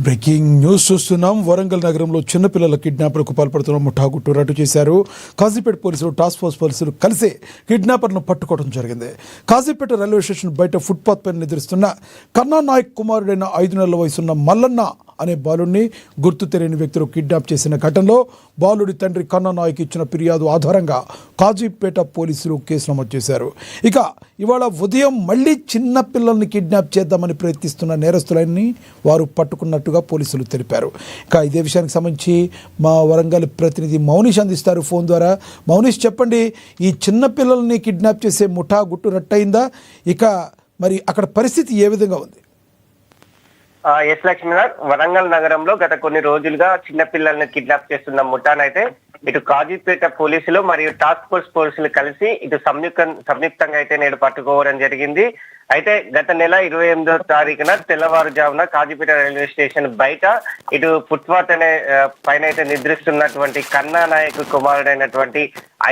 Breaking news చూస్తున్నాం. వరంగల్ నగరంలో చిన్నపిల్లల కిడ్నాపర్లకు పాల్పడుతున్న ముఠా గుట్టు రట్టు చేశారు. కాజీపేట పోలీసులు టాస్క్ ఫోర్స్ పోలీసులు కలిసి కిడ్నాపర్లను పట్టుకోవడం జరిగింది. కాజీపేట రైల్వే స్టేషన్ బయట ఫుట్పాత్ పైన నిద్రిస్తున్న కన్నా నాయక్ కుమారుడైన 5 నెలల వయసున్న మల్లన్న అనే బాలుడిని గుర్తు తెలియని వ్యక్తులు కిడ్నాప్ చేసిన ఘటనలో బాలుడి తండ్రి కన్నా నాయక్ ఇచ్చిన ఫిర్యాదు ఆధారంగా కాజీపేట పోలీసులు కేసు నమోదు చేశారు. ఇక ఇవాళ ఉదయం మళ్లీ చిన్న పిల్లల్ని కిడ్నాప్ చేద్దామని ప్రయత్నిస్తున్న నేరస్తులని వారు పట్టుకున్నట్టుగా పోలీసులు తెలిపారు. ఇక ఇదే విషయానికి సంబంధించి మా వరంగల్ ప్రతినిధి మౌనీష్ అందిస్తారు ఫోన్ ద్వారా. మౌనీష్, చెప్పండి, ఈ చిన్న పిల్లల్ని కిడ్నాప్ చేసే ముఠా గుట్టు రట్టయిందా? ఇక మరి అక్కడ పరిస్థితి ఏ విధంగా ఉంది? ఎస్ లక్ష్మీనాథ్, వరంగల్ నగరంలో గత కొన్ని రోజులుగా చిన్న పిల్లల్ని కిడ్నాప్ చేస్తున్న ముఠానైతే ఇటు కాజీపేట పోలీసులు మరియు టాస్క్ ఫోర్స్ పోలీసులు కలిసి ఇటు సంయుక్తంగా అయితే నేడు పట్టుకోవడం జరిగింది. అయితే గత నెల 28వ తారీఖున తెల్లవారుజామున కాజీపేట రైల్వే స్టేషన్ బయట ఇటు ఫుట్పాత్ అనే పైన అయితే నిద్రిస్తున్నటువంటి కన్నా నాయక్ కుమారుడైనటువంటి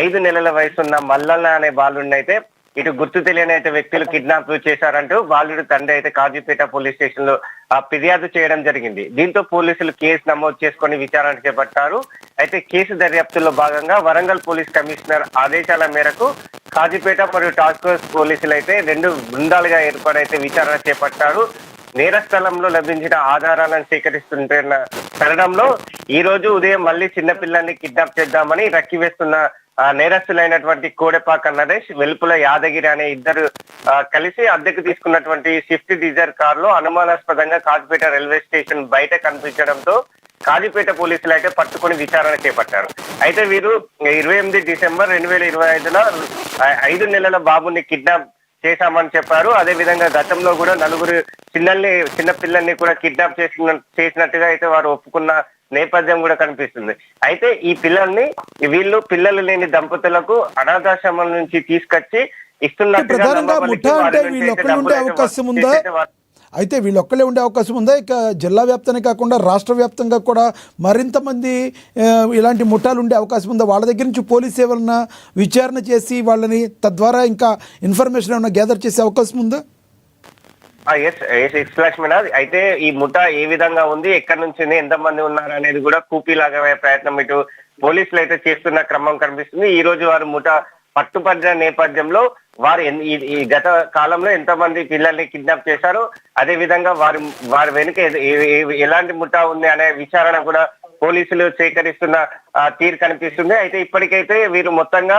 5 నెలల వయసున్న మల్లన్న అనే బాలుడిని అయితే ఇటు గుర్తు తెలియని అయితే వ్యక్తులు కిడ్నాప్ చేశారంటూ బాలుడు తండ్రి అయితే కాజీపేట పోలీస్ స్టేషన్ లో ఫిర్యాదు చేయడం జరిగింది. దీంతో పోలీసులు కేసు నమోదు చేసుకుని విచారణ చేపట్టారు. అయితే కేసు దర్యాప్తులో భాగంగా వరంగల్ పోలీస్ కమిషనర్ ఆదేశాల మేరకు కాజీపేట మరియు టాస్క్ ఫోర్స్ పోలీసులు అయితే 2 బృందాలుగా ఏర్పడైతే విచారణ చేపట్టారు. నేర స్థలంలో లభించిన ఆధారాలను సేకరిస్తున్న తరుణంలో ఈ రోజు ఉదయం మళ్ళీ చిన్నపిల్లల్ని కిడ్నాప్ చేద్దామని రక్కివేస్తున్న నేరస్తులైనటువంటి కోడెపాక నరేష్, వెలుపుల యాదగిరి అనే ఇద్దరు కలిసి అద్దెకు తీసుకున్నటువంటి స్విఫ్ట్ డిజైర్ కారులో అనుమానాస్పదంగా కాజీపేట రైల్వే స్టేషన్ బయట కనిపించడంతో కాజీపేట పోలీసులు అయితే పట్టుకుని విచారణ చేపట్టారు. అయితే వీరు 28 డిసెంబర్ 2025న 5 నెలల బాబుని కిడ్నాప్ చేశామని చెప్పారు. అదే విధంగా గతంలో కూడా 4 చిన్న పిల్లల్ని కూడా కిడ్నాప్ చేసినట్టుగా అయితే వారు ఒప్పుకున్న నేపథ్యం కూడా కనిపిస్తుంది. అయితే ఈ వీళ్ళు పిల్లలు లేని దంపతులకు అనాథాశ్రమం నుంచి తీసుకొచ్చి ఇస్తున్నట్టుగా అయితే వీళ్ళొక్కలే ఉండే అవకాశం ఉందా? ఇక జిల్లా వ్యాప్తంగా కాకుండా రాష్ట్ర వ్యాప్తంగా కూడా మరింత మంది ఇలాంటి ముఠాలు ఉండే అవకాశం ఉందా? వాళ్ళ దగ్గర నుంచి పోలీసు ఏమన్నా విచారణ చేసి వాళ్ళని తద్వారా ఇంకా ఇన్ఫర్మేషన్ ఏమన్నా గ్యాదర్ చేసే అవకాశం ఉందా? ఎస్ లక్ష్మీనాథ్, అయితే ఈ ముఠా ఏ విధంగా ఉంది, ఎక్కడి నుంచి ఎంతమంది ఉన్నారు అనేది కూడా కూపీలాగా ప్రయత్నం ఇటు పోలీసులు అయితే చేస్తున్న క్రమం కనిపిస్తుంది. ఈ రోజు వారు ముఠా పట్టుపడిన నేపథ్యంలో వారు ఈ గత కాలంలో ఎంతమంది పిల్లల్ని కిడ్నాప్ చేశారు, అదే విధంగా వారి వెనుక ఎలాంటి ముఠా ఉంది అనే విచారణ కూడా పోలీసులు సేకరిస్తున్న తీరు కనిపిస్తుంది. అయితే ఇప్పటికైతే వీరు మొత్తంగా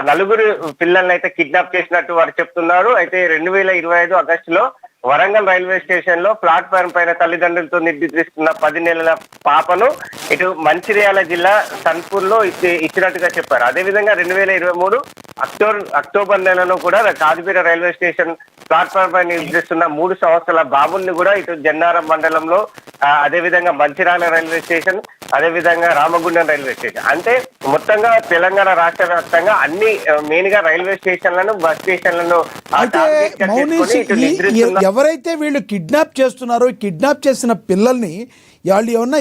4 పిల్లల్ని అయితే కిడ్నాప్ చేసినట్టు వారు చెప్తున్నారు. అయితే 2025 ఆగస్టులో వరంగల్ రైల్వే స్టేషన్ లో ప్లాట్ఫామ్ పైన తల్లిదండ్రులతో నిద్రిస్తున్న 10 నెలల పాపను ఇటు మంచిర్యాల జిల్లా సన్పూర్ లో ఇచ్చినట్టుగా చెప్పారు. అదేవిధంగా 2023 అక్టోబర్ నెలలో కూడా కాజీపేట రైల్వే స్టేషన్ ప్లాట్ఫామ్ పై నిద్రిస్తున్న 3 సంవత్సరాల బాబుల్ని కూడా ఇటు జన్నారం మండలంలో, అదేవిధంగా మంచిర్యాల రైల్వే స్టేషన్, అదేవిధంగా రామగుండం రైల్వే స్టేషన్, అంటే మొత్తంగా తెలంగాణ రాష్ట్ర వ్యాప్తంగా అన్ని మెయిన్ గా రైల్వే స్టేషన్లను, బస్ స్టేషన్లను ఎవరైతే వీళ్ళు కిడ్నాప్ చేస్తున్నారో, కిడ్నాప్ చేసిన పిల్లల్ని వాళ్ళు ఏమన్నా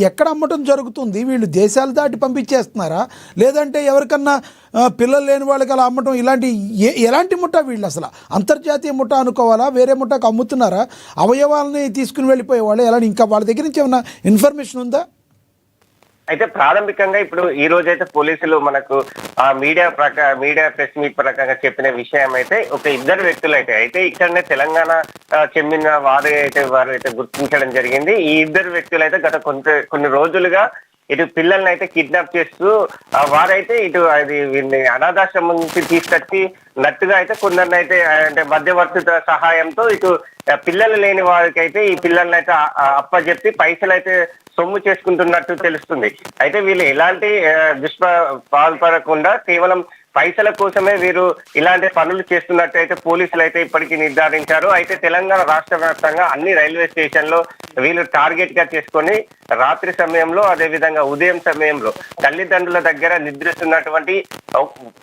ఎక్కడ అమ్మటం జరుగుతుంది? వీళ్ళు దేశాలు దాటి పంపించేస్తున్నారా, లేదంటే ఎవరికన్నా పిల్లలు లేని వాళ్ళకి అలా అమ్మటం, ఎలాంటి ముఠా వీళ్ళు? అసలు అంతర్జాతీయ ముఠా అనుకోవాలా, వేరే ముఠాకు అమ్ముతున్నారా? అవయవాలని తీసుకుని వెళ్ళిపోయే వాళ్ళు ఎలా? ఇంకా వాళ్ళ దగ్గర నుంచి ఏమన్నా ఇన్ఫర్మేషన్ ఉందా? అయితే ప్రాథమికంగా ఇప్పుడు ఈ రోజు అయితే పోలీసులు మనకు మీడియా ప్రెస్ మీట్ ప్రకారంగా చెప్పిన విషయం అయితే ఒక 2 వ్యక్తులు అయితే ఇక్కడనే తెలంగాణ చెందిన వారు అయితే గుర్తించడం జరిగింది. ఈ 2 వ్యక్తులు అయితే గత కొన్ని రోజులుగా ఇటు పిల్లల్ని అయితే కిడ్నాప్ చేస్తూ వారైతే ఇటు వీళ్ళని అనాథాశ్రమం నుంచి తీసుకొచ్చి నట్టుగా అయితే కొందరిని అయితే అంటే మధ్యవర్తుల సహాయంతో ఇటు పిల్లలు లేని వారికి అయితే ఈ పిల్లల్ని అయితే అప్పచెప్పి పైసలు అయితే సొమ్ము చేసుకుంటున్నట్టు తెలుస్తుంది. అయితే వీళ్ళు ఎలాంటి పాల్పడకుండా కేవలం పైసల కోసమే వీరు ఇలాంటి పనులు చేస్తున్నట్టు అయితే పోలీసులు అయితే ఇప్పటికీ నిర్ధారించారు. అయితే తెలంగాణ రాష్ట్ర వ్యాప్తంగా అన్ని రైల్వే స్టేషన్లో వీళ్ళు టార్గెట్ గా చేసుకొని రాత్రి సమయంలో, అదే విధంగా ఉదయం సమయంలో తల్లిదండ్రుల దగ్గర నిద్రిస్తున్నటువంటి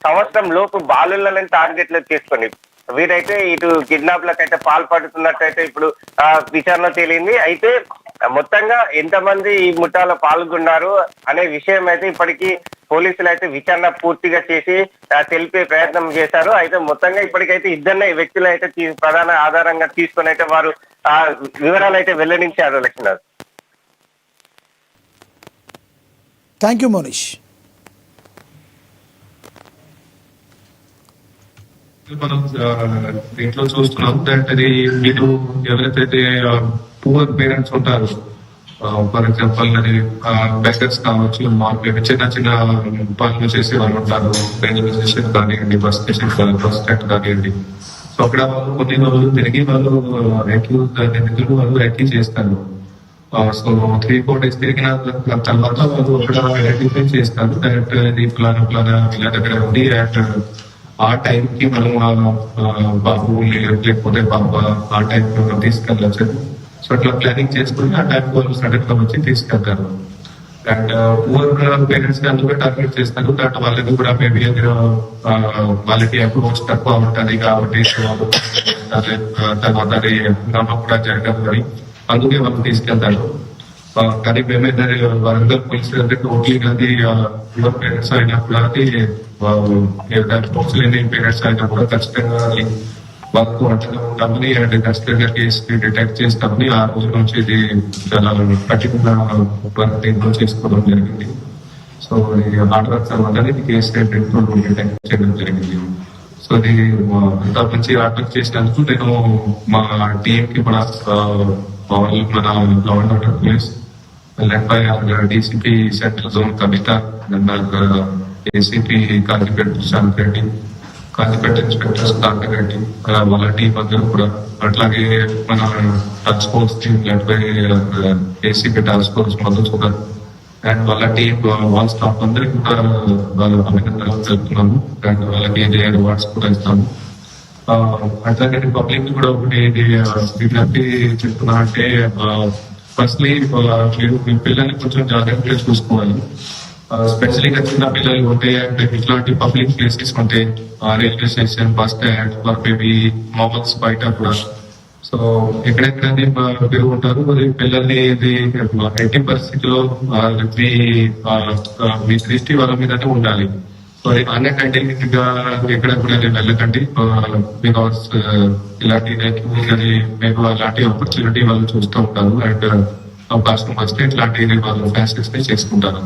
సంవత్సరం లోపు బాలులను టార్గెట్లు చేసుకొని వీరైతే ఇటు కిడ్నాప్లకు అయితే పాల్పడుతున్నట్టయితే ఇప్పుడు విచారణ తేలింది. అయితే మొత్తంగా ఎంతమంది ఈ ముఠాలో పాల్గొన్నారు అనే విషయం అయితే ఇప్పటికీ పోలీసులు అయితే విచారణ పూర్తిగా చేసి తెలిపే ప్రయత్నం చేశారు. అయితే మొత్తంగా ఇప్పటికైతే 2 వ్యక్తులు అయితే ప్రధాన ఆధారంగా తీసుకొని అయితే వారు వివరాలు అయితే వెల్లడించారు. లక్ష్మీనాథ్. Thank you Monish. మనం దీంట్లో చూస్తున్నాం దట్ అది మీరు ఎవరైతే పూర్ పేరెంట్స్ ఉంటారు, ఫర్ ఎగ్జాంపుల్ అది బెకర్స్ కావచ్చు, మార్కెట్ చిన్న చిన్న పనులు చేసే వాళ్ళు ఉంటారు, రైల్వే స్టేషన్ కానివ్వండి, బస్ స్టేషన్ బస్ స్టాండ్ కానివ్వండి. సో అక్కడ వాళ్ళు కొన్ని రోజులు తిరిగి వాళ్ళు నిధులు వాళ్ళు రెక్కీ చేస్తారు. సో 3-4 days తిరిగిన తర్వాత వాళ్ళు అక్కడ ఐడెంటిఫై చేస్తారు దట్ ఇది ప్లానా ఇలా దగ్గర ఉంది. అండ్ ఆ టైంకి మనం బాబు లేకపోతే బాబా ఆ టైం తీసుకెళ్ళచ్చు. సో అట్లా ప్లానింగ్ చేసుకుని ఆ టైం వాళ్ళు సడన్ గా వచ్చి తీసుకెళ్తారు. అండ్ పూర్ పేరెంట్స్ కి అందుకే టార్గెట్ చేస్తారు దట్ వాళ్ళకి కూడా మేబీ వాళ్ళకి అప్రోచ్ తక్కువ ఉంటుంది కాబట్టి తర్వాత అది నమ్మకం కూడా జరగదు అని అందుకే వాళ్ళు తీసుకెళ్తారు. కానీ మేమైతే వరంగల్ పోలీస్ టోటలీ అది యువర్ పేరెంట్స్ అయినా కూడా అది లేని పేరెంట్స్ అయినా కూడా ఖచ్చితంగా వాళ్ళకు అంటగా ఉంటామని అండ్ ఖచ్చితంగా కేసు డిటెక్ట్ చేస్తామని ఆ రోజు నుంచి ఇది చాలా కఠినంగా దీంట్లో చేసుకోవడం జరిగింది. సో ఇది హార్డ్ వర్క్ తర్వాత ఇది కేసు డిటెక్ట్ చేయడం జరిగింది. సో ఇది అంత మంచి హార్డ్ వర్క్ చేసినందుకు నేను మా టీం కి కూడా మన law and order police led by DCP central zone Kavitha, ACP Kazipet Prashanth Reddy, Kazipet inspector Sudhakar Reddy, వాళ్ళ టీం అందరూ కూడా, అట్లాగే మన task force team led by ACP task force Madhusudan and వాళ్ళ టీం వాళ్ళ స్టాఫ్ అందరికీ కూడా వాళ్ళు అభినందనలు తెలుపుతున్నాము. అండ్ వాళ్ళకి అవార్డ్స్ కూడా ఇస్తాము. అట్లాగే పబ్లిక్ కూడా ఒకటి విజ్ఞప్తి చెప్తున్నా అంటే ఫస్ట్లీ మీరు మీ పిల్లల్ని కొంచెం జాగ్రత్తగా చూసుకోవాలి. స్పెషలీగా చిన్న పిల్లలు ఉంటే అంటే ఇట్లాంటి పబ్లిక్ ప్లేసెస్ ఉంటే railway station, bus stand, maybe malls బయట కూడా. సో ఎక్కడెక్కడైతే మీరు ఉంటారు మరి పిల్లల్ని ఇది ఎట్టి పరిస్థితిలో మీ దృష్టి వాళ్ళ మీదనే ఉండాలి. సో అన్అటెంటివ్ గా ఎక్కడ కూడా వెళ్ళకండి. బికాస్ ఇలాంటి మేము అలాంటి ఆపర్చునిటీ వాళ్ళు చూస్తూ ఉంటారు అండ్ అవకాశం వస్తే ఇట్లాంటి వాళ్ళు ఫ్యాసిలిటీస్ చేసుకుంటారు.